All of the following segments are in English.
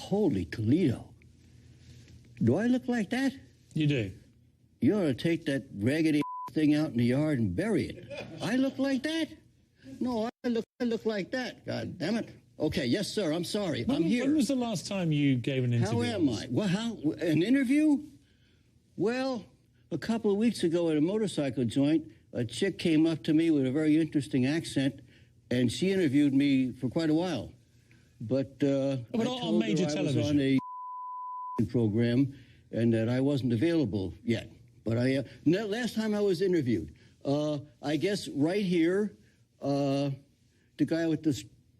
Holy Toledo. Do I look like that? You do. You ought to take that raggedy thing out in the yard and bury it. I look like that? No, I look like that. God damn it. Okay, yes, sir, I'm sorry. I'm here. When was the last time you gave an interview? How am I? Well, an interview? Well, a couple of weeks ago at a motorcycle joint, a chick came up to me with a very interesting accent, and she interviewed me for quite a while. But I told her I was on a program and that I wasn't available yet. But last time I was interviewed, I guess right here, the guy with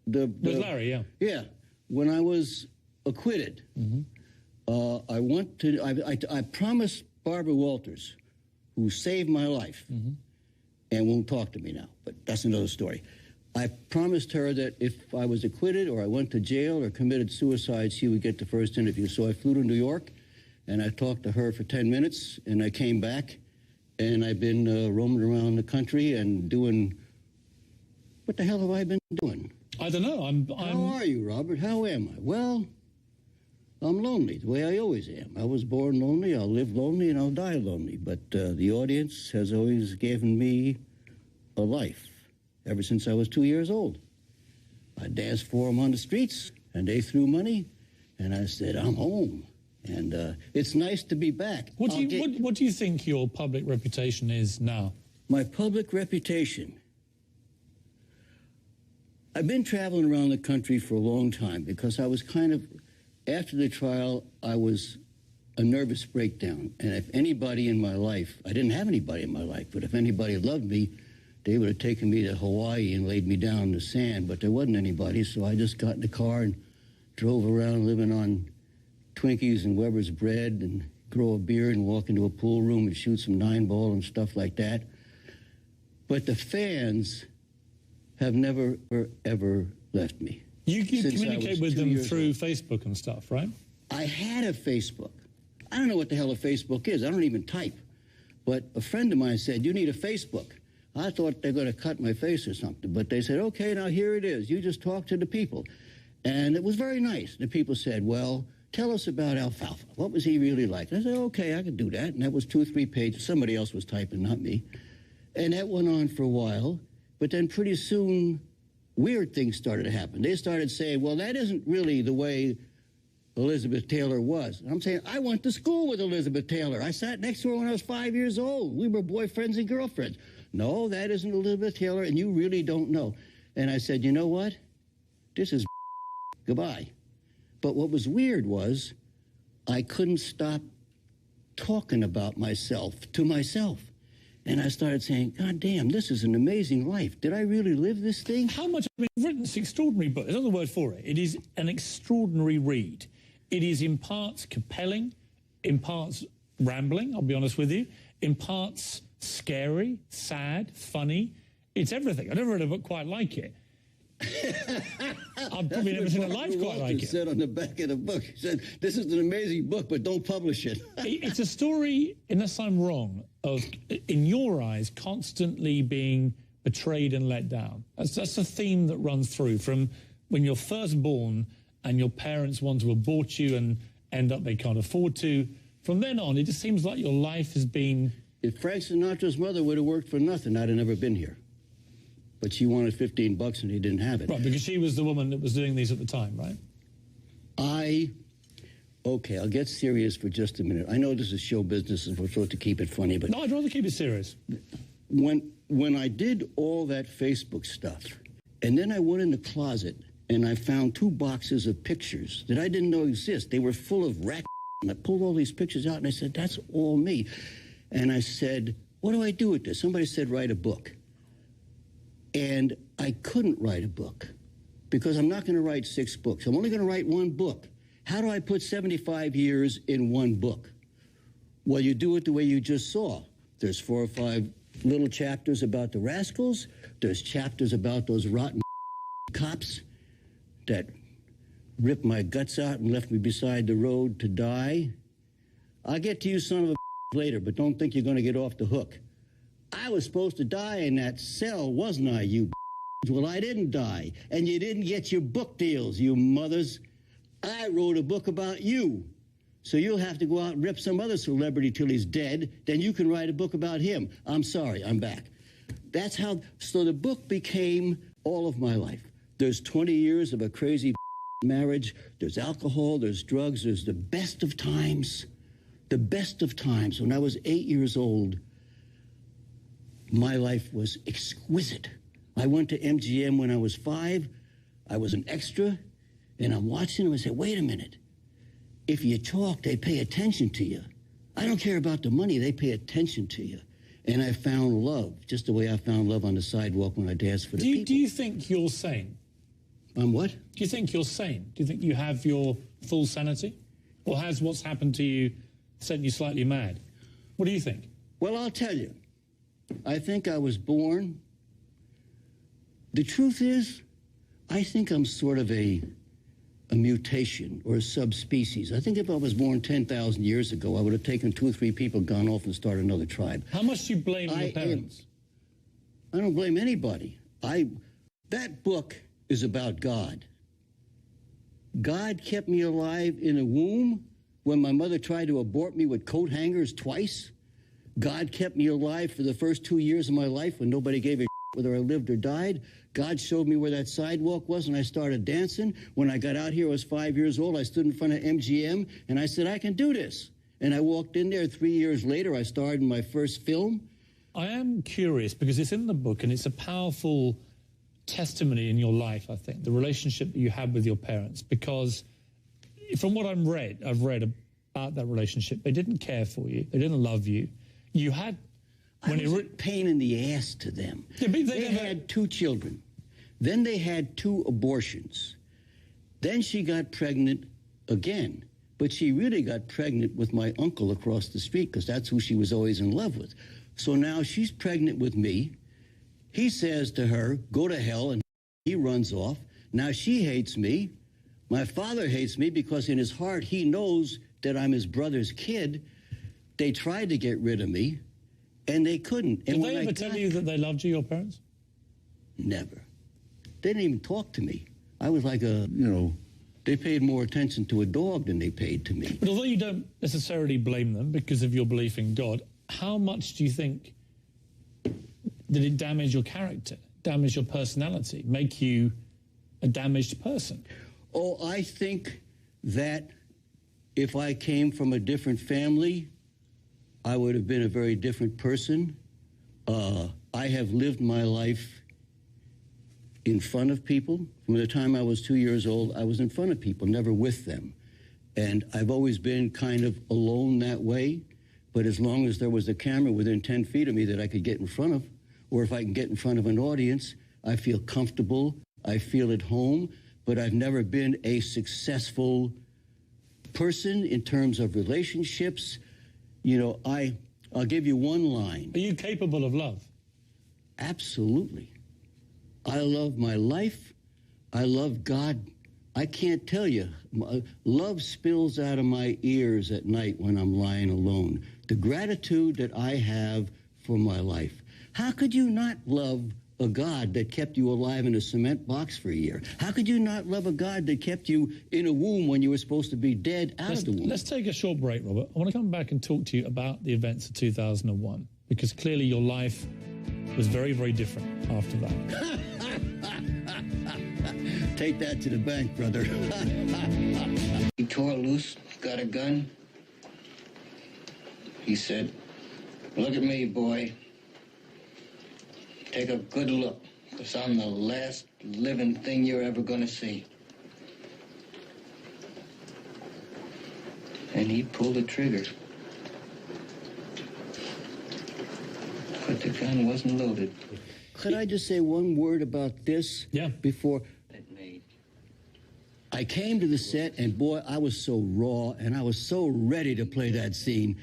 with Larry, yeah. Yeah. When I was acquitted, I promised Barbara Walters, who saved my life, and won't talk to me now, but that's another story. I promised her that if I was acquitted or I went to jail or committed suicide, she would get the first interview. So I flew to New York, and I talked to her for 10 minutes, and I came back, and I've been roaming around the country and doing... What the hell have I been doing? I don't know. How are you, Robert? How am I? Well, I'm lonely, the way I always am. I was born lonely, I'll live lonely, and I'll die lonely. But the audience has always given me a life ever since I was 2 years old. I danced for them on the streets, and they threw money, and I said, I'm home. And it's nice to be back. What do you think your public reputation is now? My public reputation? I've been traveling around the country for a long time because I was kind of, after the trial, I was a nervous breakdown. And if anybody in my life, I didn't have anybody in my life, but if anybody loved me, they would have taken me to Hawaii and laid me down in the sand, but there wasn't anybody, so I just got in the car and drove around living on Twinkies and Weber's bread and grow a beard and walk into a pool room and shoot some 9-ball and stuff like that. But the fans have never, ever left me. You communicate with them through Facebook and stuff, right? I had a Facebook. I don't know what the hell a Facebook is. I don't even type. But a friend of mine said, you need a Facebook. I thought they're going to cut my face or something. But they said, okay, now here it is. You just talk to the people. And it was very nice. The people said, well, tell us about Alfalfa. What was he really like? I said, okay, I could do that. And that was 2 or 3 pages. Somebody else was typing, not me. And that went on for a while. But then pretty soon, weird things started to happen. They started saying, well, that isn't really the way Elizabeth Taylor was. And I'm saying, I went to school with Elizabeth Taylor. I sat next to her when I was 5 years old. We were boyfriends and girlfriends. No, that isn't Elizabeth Taylor, and you really don't know. And I said, you know what? This is goodbye. But what was weird was I couldn't stop talking about myself to myself. And I started saying, God damn, this is an amazing life. Did I really live this thing? How much? I mean, you've written this extraordinary book. There's another word for it. It is an extraordinary read. It is in parts compelling, in parts rambling, I'll be honest with you, in parts scary, sad, funny. It's everything. I've never read a book quite like it. I've probably never seen a life quite like it. Said on the back of the book, he said, this is an amazing book, but don't publish it. It's a story, unless I'm wrong, of, in your eyes, constantly being betrayed and let down. That's a theme that runs through from when you're first born and your parents want to abort you and end up they can't afford to. From then on, it just seems like your life has been... If Frank Sinatra's mother would have worked for nothing, I'd have never been here. But she wanted $15 and he didn't have it. Right, because she was the woman that was doing these at the time, right? Okay, I'll get serious for just a minute. I know this is show business and we're supposed to keep it funny, but... No, I'd rather keep it serious. When I did all that Facebook stuff, and then I went in the closet and I found 2 boxes of pictures that I didn't know exist. They were full of rat. And I pulled all these pictures out and I said, that's all me. And I said, what do I do with this? Somebody said, write a book. And I couldn't write a book because I'm not going to write 6 books. I'm only going to write 1 book. How do I put 75 years in 1 book? Well, you do it the way you just saw. There's 4 or 5 little chapters about the rascals. There's chapters about those rotten cops that ripped my guts out and left me beside the road to die. I'll get to you son of a later, but don't think you're going to get off the hook. I was supposed to die in that cell, wasn't I, you? Well, I didn't die, and you didn't get your book deals, you mothers. I wrote a book about you. So you'll have to go out and rip some other celebrity till he's dead. Then you can write a book about him. I'm sorry, I'm back. That's how, so the book became all of my life. There's 20 years of a crazy marriage. There's alcohol, there's drugs, there's the best of times. The best of times. When I was 8 years old, my life was exquisite. I went to MGM when I was 5. I was an extra, and I'm watching them and I say, wait a minute. If you talk, they pay attention to you. I don't care about the money. They pay attention to you. And I found love, just the way I found love on the sidewalk when I danced for the people. Do you think you're sane? I'm what? Do you think you're sane? Do you think you have your full sanity? Or has what's happened to you sent you slightly mad? What do you think? Well, I'll tell you. I think I was born. The truth is, I think I'm sort of a mutation or a subspecies. I think if I was born 10,000 years ago, I would have taken 2 or 3 people, gone off and started another tribe. How much do you blame your parents? I don't blame anybody. That book is about God. God kept me alive in a womb when my mother tried to abort me with coat hangers twice. God kept me alive for the first 2 years of my life when nobody gave a whether I lived or died. God showed me where that sidewalk was, and I started dancing. When I got out here, I was 5 years old. I stood in front of MGM, and I said, I can do this. And I walked in there. 3 years later, I starred in my first film. I am curious, because it's in the book, and it's a powerful testimony in your life, I think, the relationship that you had with your parents. Because from what I've read about that relationship, they didn't care for you. They didn't love you. You had... I was a pain in the ass to them. Yeah, they had 2 children. Then they had 2 abortions. Then she got pregnant again. But she really got pregnant with my uncle across the street because that's who she was always in love with. So now she's pregnant with me. He says to her, go to hell, and he runs off. Now she hates me. My father hates me because in his heart he knows that I'm his brother's kid. They tried to get rid of me. And they couldn't. Did they ever tell you that they loved you, your parents? Never. They didn't even talk to me. I was like they paid more attention to a dog than they paid to me. But although you don't necessarily blame them because of your belief in God, how much do you think did it damage your character, damage your personality, make you a damaged person? Oh, I think that if I came from a different family, I would have been a very different person. I have lived my life in front of people. From the time I was 2 years old, I was in front of people, never with them. And I've always been kind of alone that way. But as long as there was a camera within 10 feet of me that I could get in front of, or if I can get in front of an audience, I feel comfortable, I feel at home. But I've never been a successful person in terms of relationships. I'll give you one line. Are you capable of love? Absolutely. I love my life. I love God. I can't tell you. Love spills out of my ears at night when I'm lying alone. The gratitude that I have for my life. How could you not love a God that kept you alive in a cement box for a year? How could you not love a God that kept you in a womb when you were supposed to be dead out of the womb? Let's take a short break, Robert. I want to come back and talk to you about the events of 2001, because clearly your life was very, very different after that. Take that to the bank, brother. He tore loose, got a gun. He said, look at me, boy. Take a good look, because I'm the last living thing you're ever going to see. And he pulled the trigger. But the gun wasn't loaded. Could I just say one word about this? Yeah. Before I came to the set, and boy, I was so raw, and I was so ready to play that scene.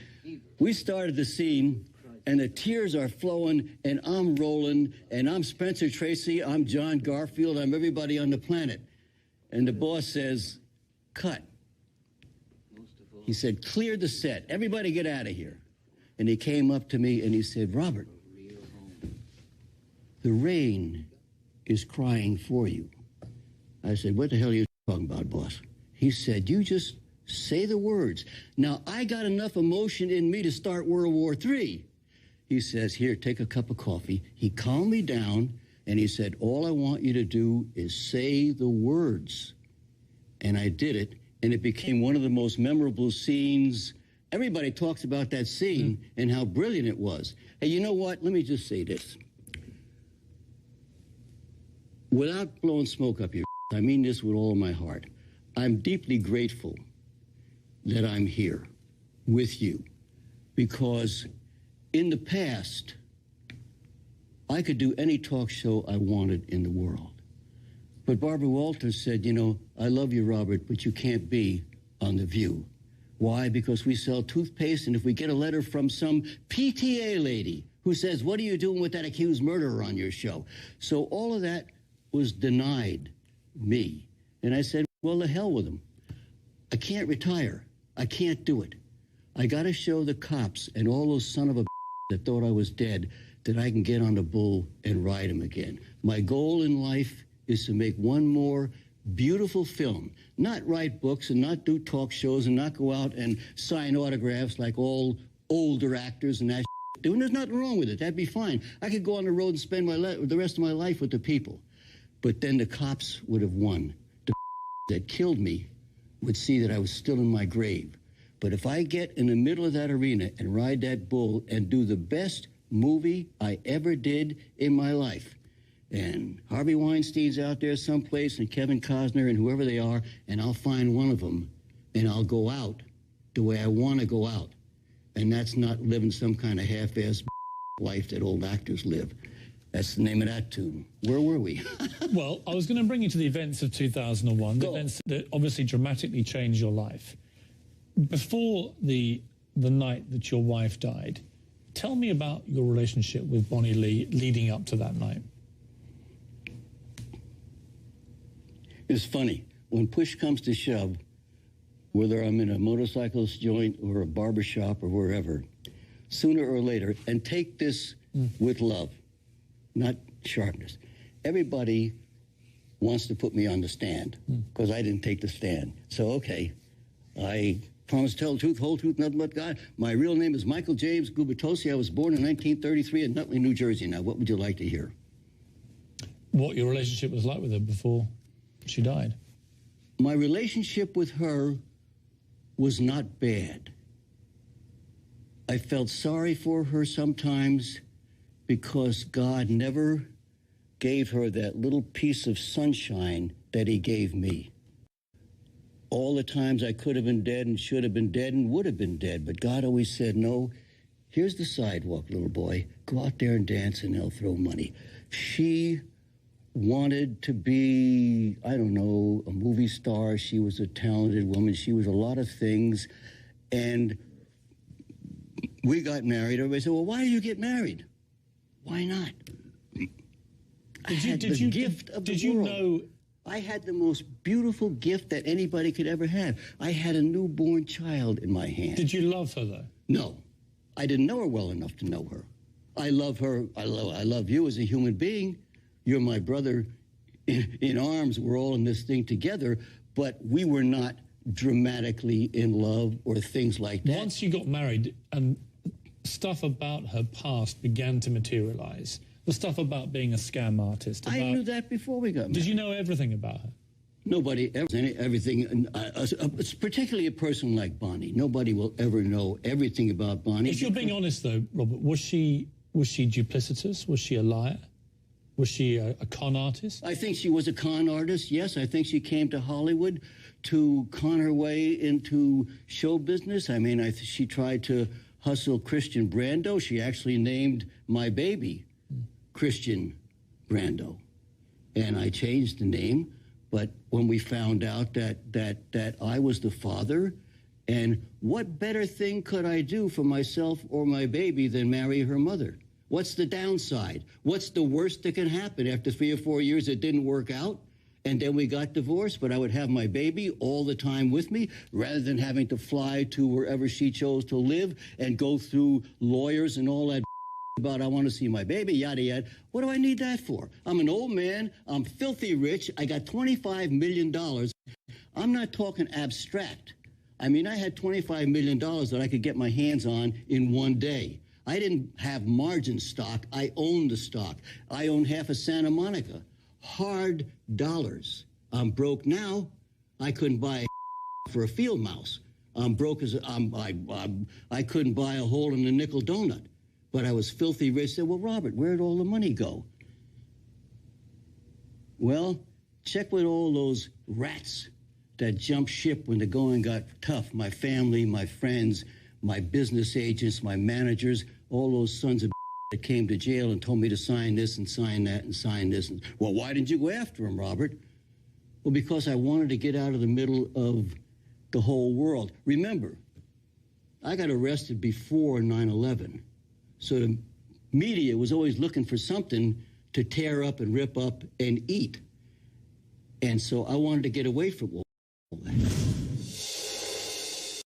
We started the scene, and the tears are flowing, and I'm rolling, and I'm Spencer Tracy, I'm John Garfield, I'm everybody on the planet. And the boss says, cut. He said, clear the set. Everybody get out of here. And he came up to me, and he said, Robert, the rain is crying for you. I said, what the hell are you talking about, boss? He said, you just say the words. Now, I got enough emotion in me to start World War III. He says, here, take a cup of coffee. He calmed me down, and he said, all I want you to do is say the words. And I did it, and it became one of the most memorable scenes. Everybody talks about that scene and how brilliant it was. Hey, you know what? Let me just say this. Without blowing smoke up your I mean this with all my heart. I'm deeply grateful that I'm here with you, because in the past, I could do any talk show I wanted in the world. But Barbara Walters said, you know, I love you, Robert, but you can't be on The View. Why? Because we sell toothpaste, and if we get a letter from some PTA lady who says, what are you doing with that accused murderer on your show? So all of that was denied me. And I said, well, the hell with them. I can't retire. I can't do it. I got to show the cops and all those son of a that thought I was dead that I can get on the bull and ride him again. My goal in life is to make one more beautiful film, not write books and not do talk shows and not go out and sign autographs like all older actors and that doing. There's nothing wrong with it. That'd be fine. I could go on the road and spend the rest of my life with the people. But then the cops would have won. The that killed me would see that I was still in my grave. But if I get in the middle of that arena and ride that bull and do the best movie I ever did in my life, and Harvey Weinstein's out there someplace, and Kevin Costner and whoever they are, and I'll find one of them, and I'll go out the way I want to go out. And that's not living some kind of half-ass life that old actors live. That's the name of that tune. Where were we? Well, I was going to bring you to the events of 2001, the events that obviously dramatically changed your life. Before the night that your wife died, tell me about your relationship with Bonnie Lee leading up to that night. It's funny. When push comes to shove, whether I'm in a motorcyclist joint or a barber shop or wherever, sooner or later, and take this with love, not sharpness. Everybody wants to put me on the stand because I didn't take the stand. So, okay, I promise to tell the truth, whole truth, nothing but God. My real name is Michael James Gubitosi. I was born in 1933 in Nutley, New Jersey. Now, what would you like to hear? What your relationship was like with her before she died? My relationship with her was not bad. I felt sorry for her sometimes because God never gave her that little piece of sunshine that he gave me. All the times I could have been dead and should have been dead and would have been dead, but God always said, no, here's the sidewalk, little boy. Go out there and dance and they'll throw money. She wanted to be, I don't know, a movie star. She was a talented woman. She was a lot of things. And we got married. Everybody said, well, why did you get married? Why not? Did you know? I had the most beautiful gift that anybody could ever have. I had a newborn child in my hand. Did you love her, though? No. I didn't know her well enough to know her. I love her. I love you as a human being. You're my brother in arms. We're all in this thing together. But we were not dramatically in love or things like that. Once you got married and stuff about her past began to materialize, the stuff about being a scam artist. I knew that before we got married. Did you know everything about her? Nobody ever, everything, particularly a person like Bonnie. Nobody will ever know everything about Bonnie. If you're being honest, though, Robert, was she duplicitous? Was she a liar? Was she a con artist? I think she was a con artist, yes. I think she came to Hollywood to con her way into show business. I mean, she tried to hustle Christian Brando. She actually named my baby Christian Brando. And I changed the name. But when we found out that I was the father, and what better thing could I do for myself or my baby than marry her mother? What's the downside? What's the worst that can happen? After 3 or 4 years, it didn't work out, and then we got divorced, but I would have my baby all the time with me rather than having to fly to wherever she chose to live and go through lawyers and all that about I want to see my baby, yada, yada. What do I need that for? I'm an old man. I'm filthy rich. I got $25 million. I'm not talking abstract. I mean, I had $25 million that I could get my hands on in one day. I didn't have margin stock. I owned the stock. I owned half of Santa Monica. Hard dollars. I'm broke now. I couldn't buy a for a field mouse. I'm broke as I couldn't buy a hole in a nickel donut. But I was filthy rich. I said, well, Robert, where'd all the money go? Well, check with all those rats that jumped ship when the going got tough. My family, my friends, my business agents, my managers, all those sons of that came to jail and told me to sign this and sign that and sign this. And, well, why didn't you go after him, Robert? Well, because I wanted to get out of the middle of the whole world. Remember, I got arrested before 9/11. So the media was always looking for something to tear up and rip up and eat. And so I wanted to get away from, well,